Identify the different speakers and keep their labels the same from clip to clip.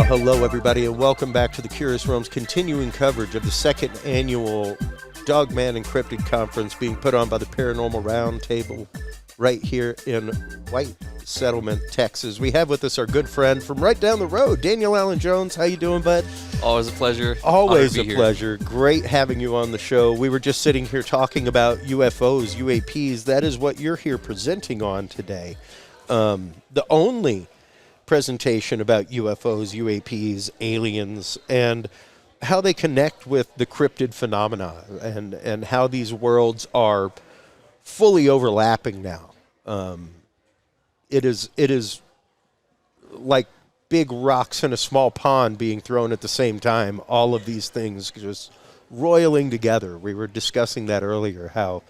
Speaker 1: Well, hello, everybody, and welcome back to the Curious Realms continuing coverage of the second annual Dogman and Cryptid Conference being put on by the Paranormal Roundtable right here in White Settlement, Texas. We have with us our good friend from right down the road, Daniel Allen Jones. How you doing, bud?
Speaker 2: Always a pleasure.
Speaker 1: Always a pleasure. Great having you on the show. We were just sitting here talking about UFOs, UAPs. That is what you're here presenting on today. The only presentation about UFOs, UAPs, aliens, and how they connect with the cryptid phenomena and how these worlds are fully overlapping now. It is like big rocks in a small pond being thrown at the same time, all of these things just roiling together. We were discussing that earlier, how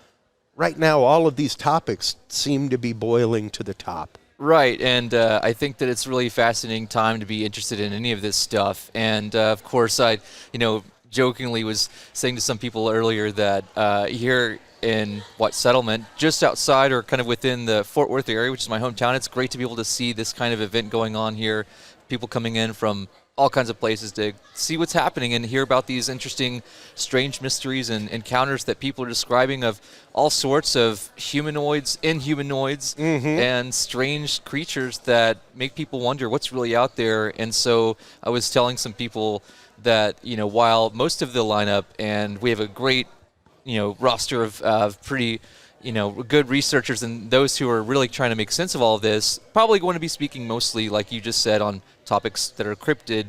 Speaker 1: right now all of these topics seem to be boiling to the top.
Speaker 2: Right, and I think that it's a really fascinating time to be interested in any of this stuff. And of course, I, jokingly was saying to some people earlier that here in White Settlement, just outside or kind of within the Fort Worth area, which is my hometown, it's great to be able to see this kind of event going on here. People coming in from all kinds of places to see what's happening and hear about these interesting, strange mysteries and encounters that people are describing of all sorts of humanoids, inhumanoids, and strange creatures that make people wonder what's really out there. And so I was telling some people that, while most of the lineup, and we have a great, roster of pretty, good researchers and those who are really trying to make sense of all of this, probably going to be speaking mostly, like you just said, on topics that are cryptid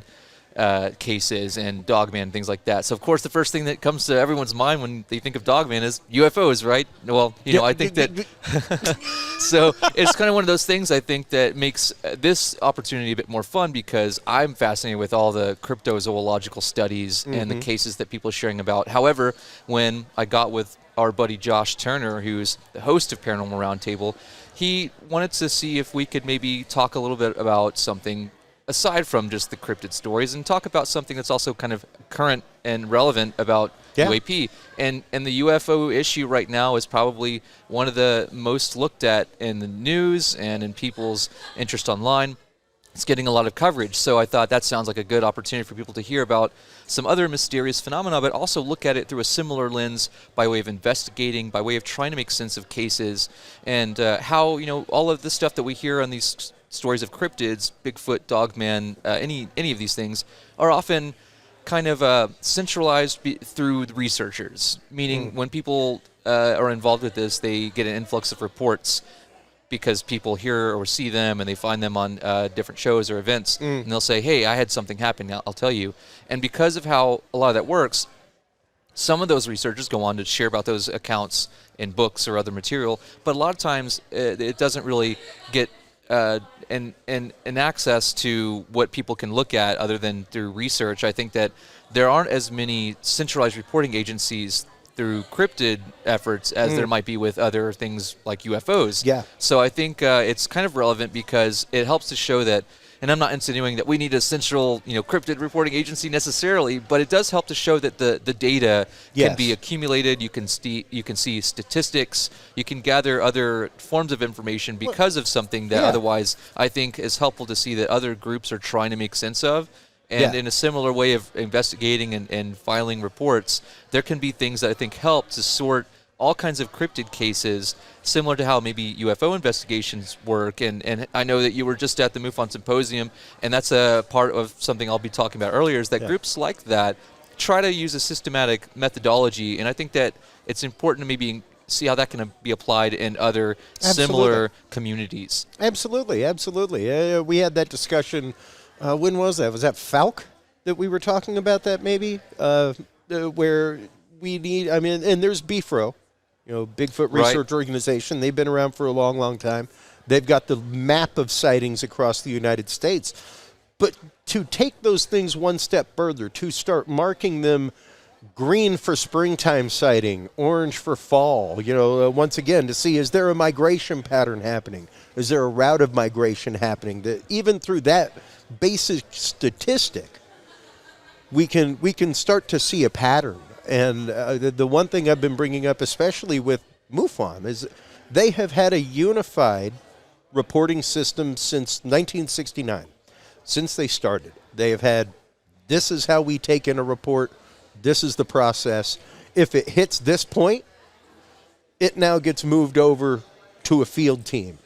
Speaker 2: cases and Dogman, things like that. So, of course, the first thing that comes to everyone's mind when they think of Dogman is UFOs, right? Well, I think that so it's kind of one of those things, I think, that makes this opportunity a bit more fun because I'm fascinated with all the cryptozoological studies and the cases that people are sharing about. However, when I got with our buddy Josh Turner, who's the host of Paranormal Roundtable, he wanted to see if we could maybe talk a little bit about something aside from just the cryptid stories and talk about something that's also kind of current and relevant about UAP. And the UFO issue right now is probably one of the most looked at in the news and in people's interest online. It's getting a lot of coverage, so I thought that sounds like a good opportunity for people to hear about some other mysterious phenomena, but also look at it through a similar lens by way of investigating, by way of trying to make sense of cases, and how, all of the stuff that we hear on these stories of cryptids, Bigfoot, Dogman, any of these things, are often kind of centralized through the researchers, meaning when people are involved with this, they get an influx of reports because people hear or see them and they find them on different shows or events, and they'll say, hey, I had something happen, I'll tell you. And because of how a lot of that works, some of those researchers go on to share about those accounts in books or other material, but a lot of times it doesn't really get and access to what people can look at other than through research. I think that there aren't as many centralized reporting agencies through cryptid efforts as there might be with other things like UFOs. Yeah. So I think it's kind of relevant because it helps to show that, and I'm not insinuating that we need a central, cryptid reporting agency necessarily, but it does help to show that the data can be accumulated. You can see statistics. You can gather other forms of information because of something that otherwise I think is helpful to see that other groups are trying to make sense of. And in a similar way of investigating and filing reports, there can be things that I think help to sort all kinds of cryptid cases, similar to how maybe UFO investigations work. And I know that you were just at the MUFON Symposium, and that's a part of something I'll be talking about earlier, is that groups like that try to use a systematic methodology. And I think that it's important to maybe see how that can be applied in other similar communities.
Speaker 1: Absolutely. We had that discussion. When was that? Was that Falk that we were talking about that maybe? Where we need, and there's BFRO, Bigfoot Research Organization. They've been around for a long, long time. They've got the map of sightings across the United States. But to take those things one step further, to start marking them green for springtime sighting, orange for fall, once again, to see, is there a migration pattern happening? Is there a route of migration happening? That even through that basic statistic, we can start to see a pattern. And the one thing I've been bringing up, especially with MUFON, is they have had a unified reporting system since 1969, since they started. They have had, this is how we take in a report. This is the process. If it hits this point, it now gets moved over to a field team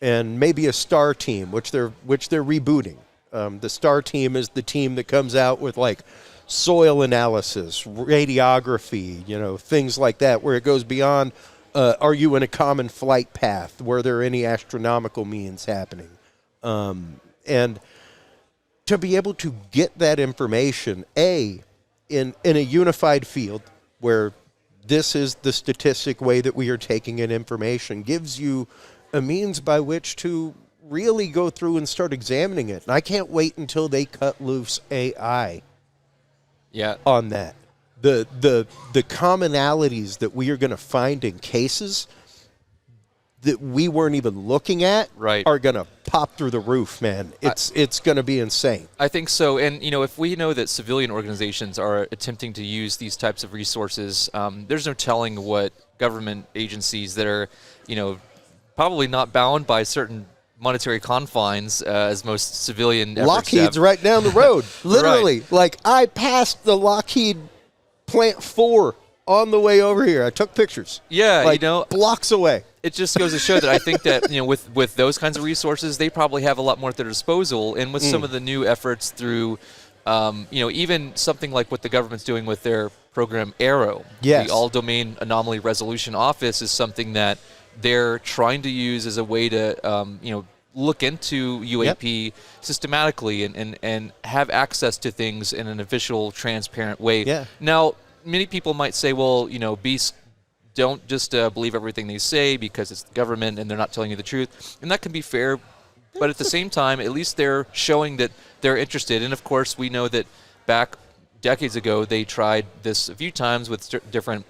Speaker 1: and maybe a star team, which they're rebooting. The star team is the team that comes out with like soil analysis, radiography, things like that, where it goes beyond, are you in a common flight path? Were there any astronomical means happening? And to be able to get that information, in a unified field where this is the statistic way that we are taking in information, gives you a means by which to really go through and start examining it. And I can't wait until they cut loose AI on that. The commonalities that we are going to find in cases that we weren't even looking at are going to pop through the roof, man. It's going to be insane.
Speaker 2: I think so. And, if we know that civilian organizations are attempting to use these types of resources, there's no telling what government agencies that are, probably not bound by certain monetary confines as most civilian efforts
Speaker 1: Lockheed's
Speaker 2: have.
Speaker 1: right down the road. Literally. Like, I passed the Lockheed Plant 4 on the way over here. I took pictures.
Speaker 2: Yeah,
Speaker 1: blocks away.
Speaker 2: It just goes to show that I think that, with those kinds of resources, they probably have a lot more at their disposal. And with some of the new efforts through, even something like what the government's doing with their program Arrow, the All-Domain Anomaly Resolution Office is something that they're trying to use as a way to, look into UAP systematically and have access to things in an official, transparent way.
Speaker 1: Yeah.
Speaker 2: Now, many people might say, well, beasts don't just believe everything they say because it's the government and they're not telling you the truth. And that can be fair. But at the same time, at least they're showing that they're interested. And, of course, we know that back decades ago, they tried this a few times with different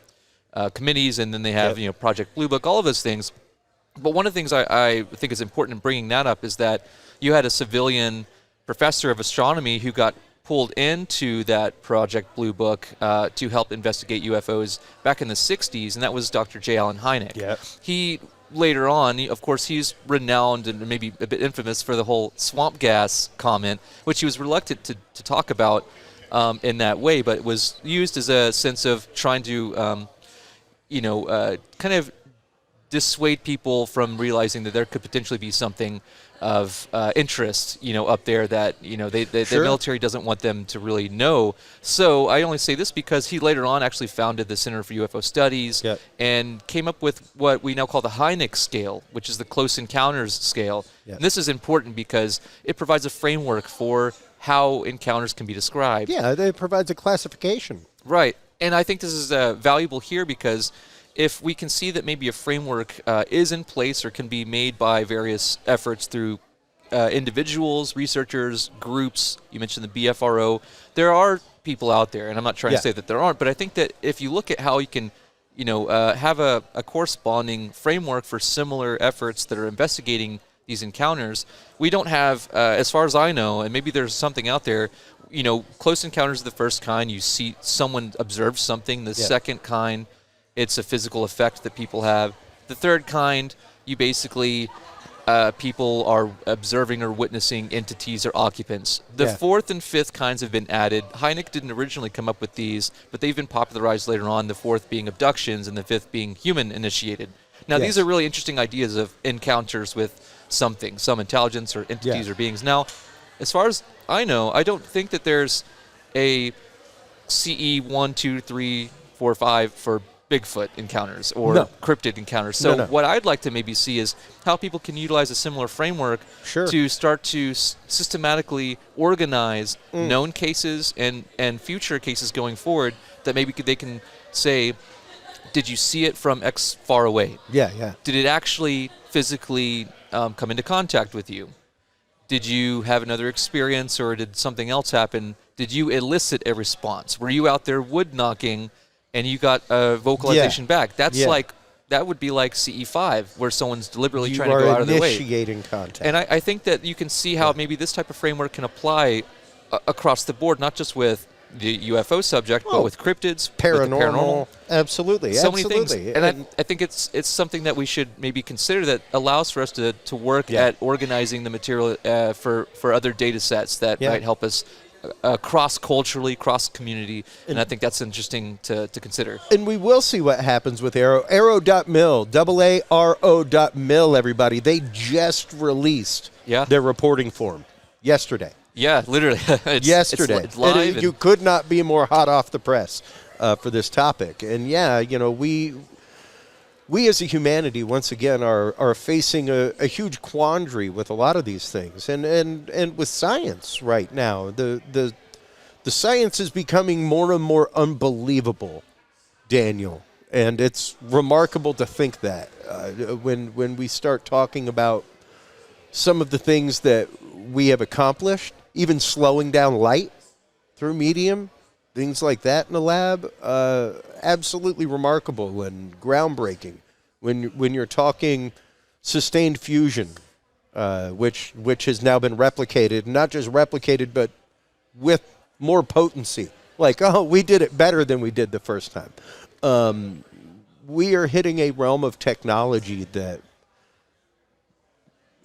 Speaker 2: committees, and then they have, Project Blue Book, all of those things. But one of the things I think is important in bringing that up is that you had a civilian professor of astronomy who got pulled into that Project Blue Book to help investigate UFOs back in the 60s, and that was Dr. J. Allen Hynek.
Speaker 1: Yeah.
Speaker 2: He, later on, of course, he's renowned and maybe a bit infamous for the whole swamp gas comment, which he was reluctant to talk about in that way, but was used as a sense of trying to, kind of dissuade people from realizing that there could potentially be something of interest, up there that, the military doesn't want them to really know. So I only say this because he later on actually founded the Center for UFO Studies and came up with what we now call the Hynek scale, which is the close encounters scale. And this is important because it provides a framework for how encounters can be described.
Speaker 1: Yeah, it provides a classification.
Speaker 2: Right. And I think this is valuable here because if we can see that maybe a framework is in place or can be made by various efforts through individuals, researchers, groups, you mentioned the BFRO, there are people out there, and I'm not trying to say that there aren't, but I think that if you look at how you can, have a corresponding framework for similar efforts that are investigating these encounters, we don't have, as far as I know, and maybe there's something out there, close encounters of the first kind, you see someone observe something. The second kind, it's a physical effect that people have. The third kind, you basically, people are observing or witnessing entities or occupants. The fourth and fifth kinds have been added. Hynek didn't originally come up with these, but they've been popularized later on, the fourth being abductions and the fifth being human-initiated. Now, these are really interesting ideas of encounters with something, some intelligence or entities or beings. Now, as far as I know, I don't think that there's a CE 1, 2, 3, 4, 5 for Bigfoot encounters or cryptid encounters. So what I'd like to maybe see is how people can utilize a similar framework to start to systematically organize known cases and future cases going forward that maybe they can say, did you see it from X far away?
Speaker 1: Yeah.
Speaker 2: Did it actually physically come into contact with you? Did you have another experience or did something else happen? Did you elicit a response? Were you out there wood knocking and you got a vocalization back? That's like, that would be like CE5, where someone's deliberately trying to go out of their way.
Speaker 1: Initiating contact.
Speaker 2: And I think that you can see how maybe this type of framework can apply across the board, not just with the UFO subject, but with cryptids, with the
Speaker 1: paranormal. Absolutely.
Speaker 2: so
Speaker 1: absolutely.
Speaker 2: many things. And I think it's something that we should maybe consider that allows for us to work at organizing the material for other data sets that might help us cross-culturally, cross-community, and I think that's interesting to consider.
Speaker 1: And we will see what happens with Arrow. Arrow.mil, AARO.mil, everybody. They just released their reporting form yesterday.
Speaker 2: Yeah, literally.
Speaker 1: Yesterday.
Speaker 2: It's live.
Speaker 1: You could not be more hot off the press for this topic. And we as a humanity, once again, are facing a huge quandary with a lot of these things. And with science right now, the science is becoming more and more unbelievable, Daniel. And it's remarkable to think that when we start talking about some of the things that we have accomplished, even slowing down light through medium, things like that in the lab, absolutely remarkable and groundbreaking. When you're talking sustained fusion, which has now been replicated, not just replicated, but with more potency. Like, we did it better than we did the first time. We are hitting a realm of technology that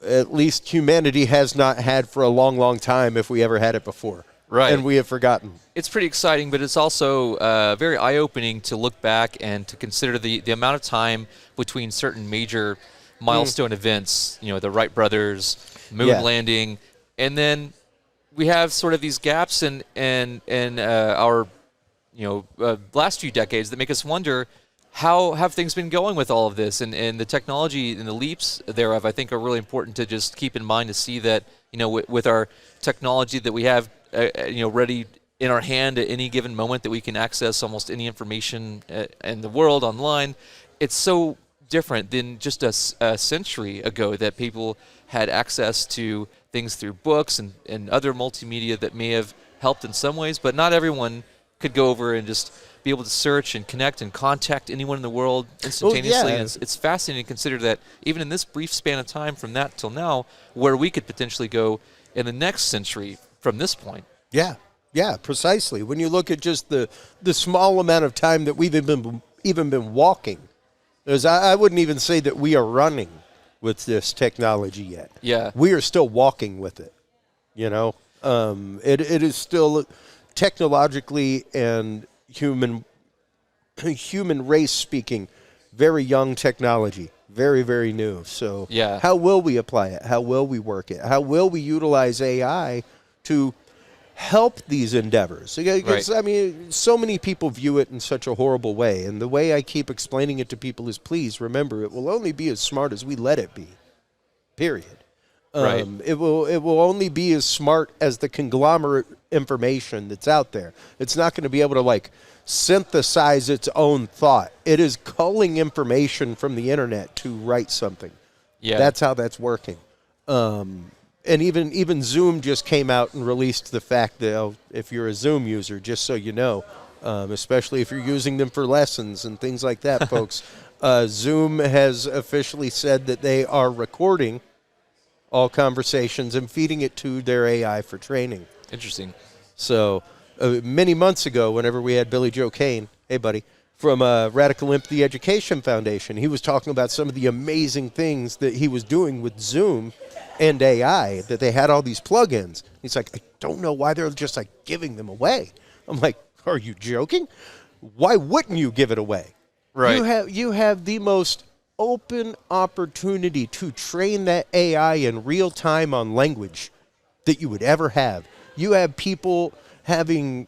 Speaker 1: at least humanity has not had for a long, long time, if we ever had it before.
Speaker 2: Right.
Speaker 1: And we have forgotten.
Speaker 2: It's pretty exciting, but it's also very eye-opening to look back and to consider the amount of time between certain major milestone events, the Wright brothers, moon landing, and then we have sort of these gaps in our last few decades that make us wonder, how have things been going with all of this? And the technology and the leaps thereof, I think, are really important to just keep in mind, to see that, with our technology that we have, ready in our hand at any given moment, that we can access almost any information in the world online. It's so different than just a century ago that people had access to things through books and other multimedia that may have helped in some ways, but not everyone could go over and just be able to search and connect and contact anyone in the world instantaneously. And it's fascinating to consider that even in this brief span of time from that till now, where we could potentially go in the next century from this point.
Speaker 1: Yeah, precisely. When you look at just the small amount of time that we've even been walking, because I wouldn't even say that we are running with this technology yet.
Speaker 2: Yeah.
Speaker 1: We are still walking with it, It is still technologically and human race speaking, very young technology, very, very new. So how will we apply it? How will we work it? How will we utilize AI to help these endeavors? Because, I mean, so many people view it in such a horrible way. And the way I keep explaining it to people is, please remember, it will only be as smart as we let it be, period. It will only be as smart as the conglomerate information that's out there. It's not going to be able to synthesize its own thought. It is culling information from the internet to write something. Yeah, that's how that's working. And even Zoom just came out and released the fact that if you're a Zoom user, just so you know, especially if you're using them for lessons and things like that, folks, Zoom has officially said that they are recording all conversations and feeding it to their AI for training.
Speaker 2: Interesting.
Speaker 1: So many months ago, whenever we had Billy Joe Kane, hey buddy, from Radical Empathy Education Foundation, he was talking about some of the amazing things that he was doing with Zoom and AI, that they had all these plugins. He's like, I don't know why they're just giving them away. I'm like, are you joking? Why wouldn't you give it away?
Speaker 2: Right.
Speaker 1: You have the most open opportunity to train that AI in real time on language that you would ever have. You have people having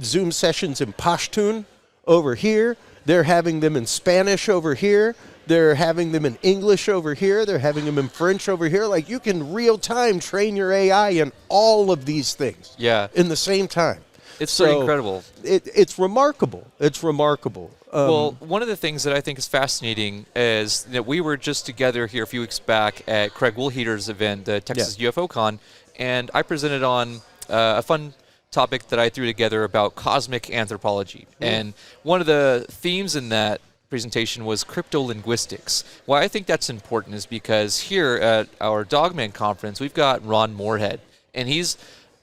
Speaker 1: Zoom sessions in Pashtun over here. They're having them in Spanish over here. They're having them in English over here. They're having them in French over here. You can real time train your AI in all of these things.
Speaker 2: Yeah.
Speaker 1: In the same time.
Speaker 2: It's pretty incredible.
Speaker 1: It's remarkable. It's remarkable.
Speaker 2: Well, one of the things that I think is fascinating is that we were just together here a few weeks back at Craig Woolheater's event, the Texas UFO Con, and I presented on a fun topic that I threw together about cosmic anthropology. And one of the themes in that presentation was cryptolinguistics. Why I think that's important is because here at our Dogman conference, we've got Ron Moorhead, and he's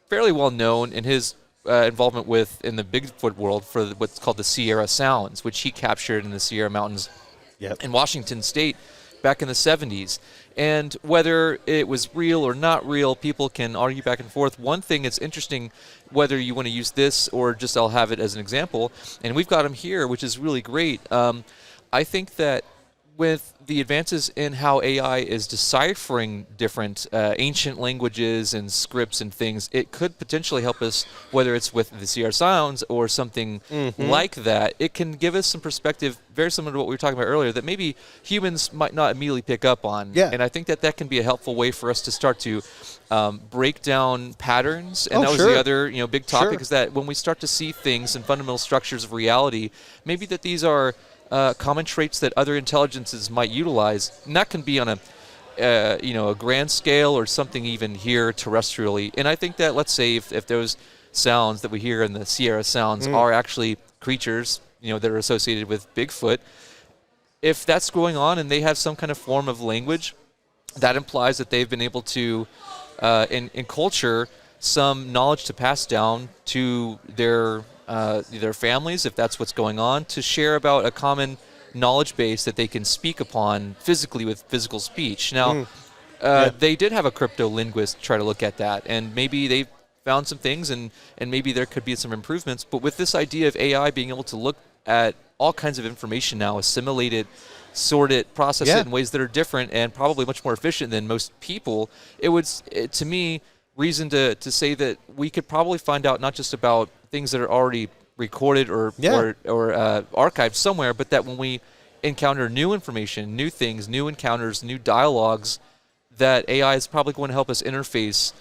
Speaker 2: fairly well known in his involvement with in the Bigfoot world for what's called the Sierra Sounds, which he captured in the Sierra Mountains in Washington State back in the 70s. And whether it was real or not real, people can argue back and forth. One thing that's interesting, whether you want to use this or just I'll have it as an example, and we've got them here, which is really great. I think that with the advances in how AI is deciphering different ancient languages and scripts and things, it could potentially help us, whether it's with the CR Sounds or something like that. It can give us some perspective very similar to what we were talking about earlier that maybe humans might not immediately pick up on.
Speaker 1: Yeah.
Speaker 2: And I think that can be a helpful way for us to start to break down patterns. And that was
Speaker 1: sure.
Speaker 2: the other big topic
Speaker 1: Sure.
Speaker 2: is that when we start to see things in fundamental structures of reality, maybe that these are common traits that other intelligences might utilize, and that can be on a grand scale or something even here terrestrially. And I think that, let's say, if those sounds that we hear in the Sierra Sounds are actually creatures, that are associated with Bigfoot, if that's going on and they have some kind of form of language, that implies that they've been able to, in culture, some knowledge to pass down to their families, if that's what's going on, to share about a common knowledge base that they can speak upon physically with physical speech. Now, they did have a crypto-linguist try to look at that, and maybe they found some things, and maybe there could be some improvements. But with this idea of AI being able to look at all kinds of information now, assimilate it, sort it, process it in ways that are different and probably much more efficient than most people, to me, reason to say that we could probably find out not just about things that are already recorded or archived somewhere, but that when we encounter new information, new things, new encounters, new dialogues, that AI is probably going to help us interface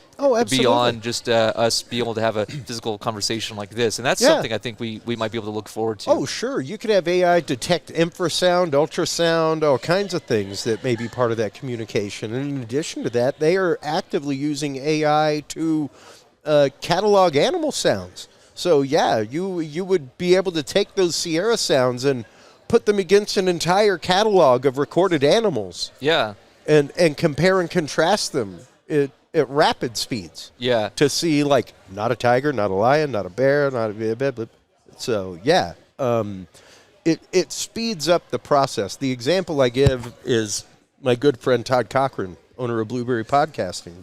Speaker 2: beyond just us being able to have a physical conversation like this. And that's something I think we might be able to look forward to.
Speaker 1: Oh, sure. You could have AI detect infrasound, ultrasound, all kinds of things that may be part of that communication. And in addition to that, they are actively using AI to catalog animal sounds. So, you would be able to take those Sierra Sounds and put them against an entire catalog of recorded animals.
Speaker 2: Yeah.
Speaker 1: And compare and contrast them at rapid speeds.
Speaker 2: Yeah.
Speaker 1: To see, like, not a tiger, not a lion, not a bear, not a... So, it speeds up the process. The example I give is my good friend Todd Cochran, owner of Blueberry Podcasting.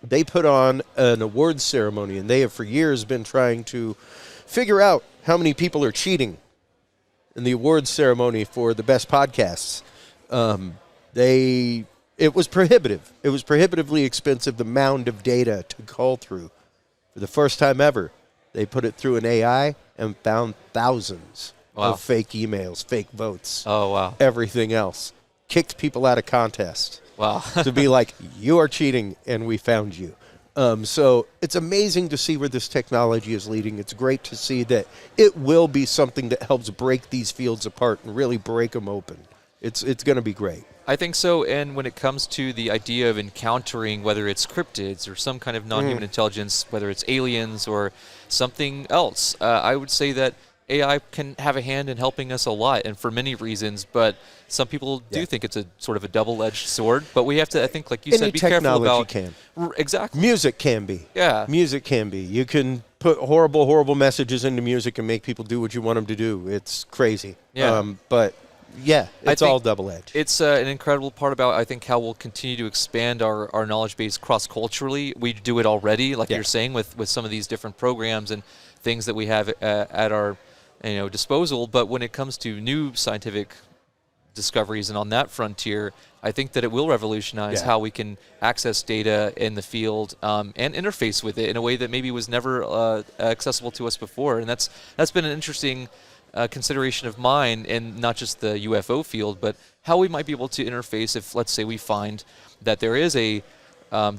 Speaker 1: They put on an awards ceremony, and they have for years been trying to figure out how many people are cheating in the awards ceremony for the best podcasts. It was prohibitive. It was prohibitively expensive, the mound of data to call through. For the first time ever, they put it through an AI and found thousands of fake emails, fake votes.
Speaker 2: Oh, wow.
Speaker 1: Everything else. Kicked people out of contests.
Speaker 2: Wow.
Speaker 1: To be like, you are cheating, and we found you. So it's amazing to see where this technology is leading. It's great to see that it will be something that helps break these fields apart and really break them open. It's going to be great.
Speaker 2: I think so, and when it comes to the idea of encountering whether it's cryptids or some kind of non-human intelligence, whether it's aliens or something else, I would say that AI can have a hand in helping us a lot, and for many reasons, but some people do think it's a sort of a double-edged sword, but we have to, I think, like you said, be careful about...
Speaker 1: Can.
Speaker 2: Exactly.
Speaker 1: Music can be.
Speaker 2: Yeah.
Speaker 1: Music can be. You can put horrible, horrible messages into music and make people do what you want them to do. It's crazy.
Speaker 2: Yeah.
Speaker 1: It's all double-edged.
Speaker 2: It's an incredible part about, I think, how we'll continue to expand our knowledge base cross-culturally. We do it already, like you're saying, with some of these different programs and things that we have at our disposal. But when it comes to new scientific discoveries and on that frontier, I think that it will revolutionize how we can access data in the field and interface with it in a way that maybe was never accessible to us before. And that's been an interesting consideration of mine in not just the UFO field, but how we might be able to interface if, let's say, we find that there is a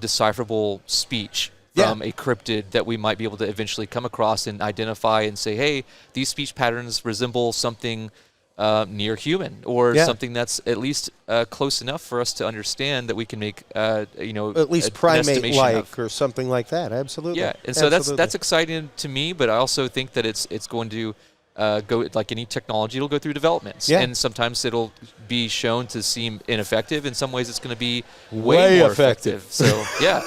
Speaker 2: decipherable speech from a cryptid that we might be able to eventually come across and identify and say, hey, these speech patterns resemble something near human or something that's at least close enough for us to understand that we can make, at
Speaker 1: least primate-like or something like that. Absolutely.
Speaker 2: Yeah, and so that's exciting to me, but I also think that it's going to go, like any technology, it'll go through developments. Yeah. And sometimes it'll be shown to seem ineffective. In some ways, it's going to be way more effective. So,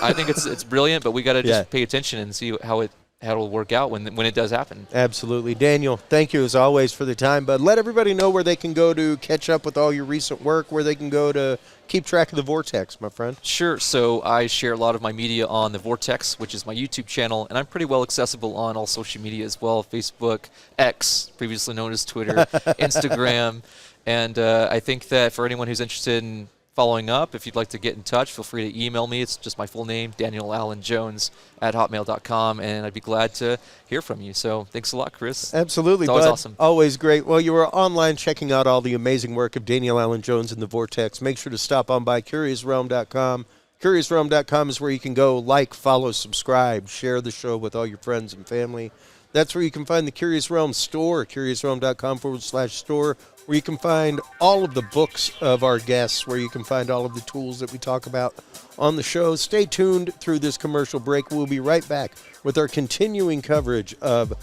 Speaker 2: I think it's brilliant, but we got to just pay attention and see how it how it'll work out when it does happen.
Speaker 1: Absolutely. Daniel, thank you as always for the time, but let everybody know where they can go to catch up with all your recent work, where they can go to keep track of the Vortex, my friend.
Speaker 2: Sure. So I share a lot of my media on the Vortex, which is my YouTube channel, and I'm pretty well accessible on all social media as well: Facebook, X, previously known as Twitter, Instagram. And I think that for anyone who's interested in following up, if you'd like to get in touch, feel free to email me. It's just my full name, DanielAllenJones@hotmail.com, and I'd be glad to hear from you. So thanks a lot, Chris.
Speaker 1: Absolutely.
Speaker 2: It's always
Speaker 1: bud.
Speaker 2: awesome.
Speaker 1: Always great. Well, you were online checking out all the amazing work of Daniel Allen Jones in the Vortex. Make sure to stop on by CuriousRealm.com. CuriousRealm.com is where you can go like, follow, subscribe, share the show with all your friends and family. That's where you can find the Curious Realm store, CuriousRealm.com/store, where you can find all of the books of our guests, where you can find all of the tools that we talk about on the show. Stay tuned through this commercial break. We'll be right back with our continuing coverage of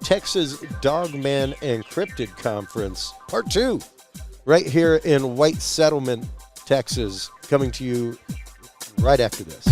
Speaker 1: Texas Dogman and Cryptid Conference, Part 2, right here in White Settlement, Texas, coming to you right after this.